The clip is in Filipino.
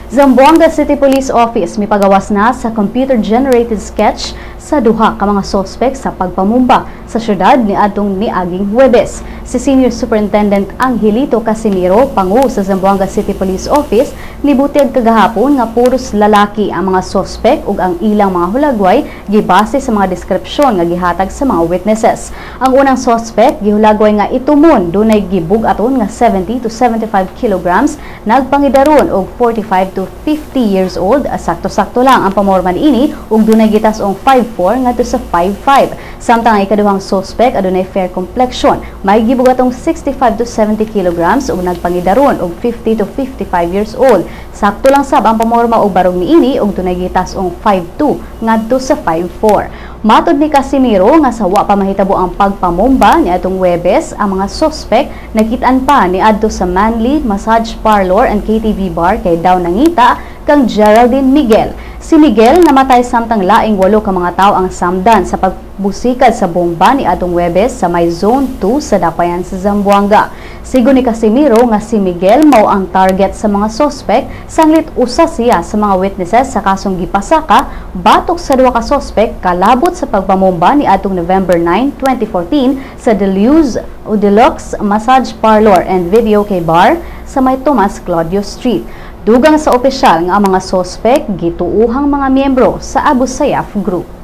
Zamboanga City Police Office mipagawas na sa computer-generated sketch sa duha ka mga sospek sa pagpamumba sa syudad niadtong niaging Huwebes. Si Senior Superintendent Angelito Casimiro, pangu sa Zamboanga City Police Office, nibutyag kagahapon nga puros lalaki ang mga sospek ug ang ilang mga hulagway gibase sa mga deskripsyon nga gihatag sa mga witnesses. Ang unang sospek gihulagway nga itumon dunay gibug-aton nga 70 to 75 kilograms, nagpangidaron og 45 to 50 years old. Sakto-sakto lang ang pamorma niini ug dunay gitas-ong 5'4" ngadto sa 5'5". Samtang ang ikaduhang sospek adunay fair complexion, may gibugatong 65 to 70 kilograms ug nagpangidaron og 50 to 55 years old. Sakto lang sab ang pamorma og barong niini ug dunay gitas-ong 5'2" ngadto sa 5'4". Matod ni Casimiro nga sa wa pa mahitabo ang pagpamomba niadtong Huwebes, ang mga sospek nakit-an pa niadto sa Manly Massage Parlor and KTV Bar kay daw nangita kang Geraldine Miguel. Si Miguel namatay samtang laing 8 ka mga tawo ang samdan sa pagbusikad sa bomba niadtong Huwebes sa may Zone 2 sa Dapayan sa Zamboanga. Sigon ni Casimiro nga si Miguel mao ang target sa mga sospek, sanglit usa siya sa mga witnesses sa kasong gipasaka batok sa duha ka sospek kalabot sa pagpamomba niadtong November 9, 2014 sa Deluxe Massage Parlor and Video Kay Bar sa may Tomas Claudio Street. Dugang sa opisyal nga ang mga sospek gituuhang mga miyembro sa Abu Sayyaf Group.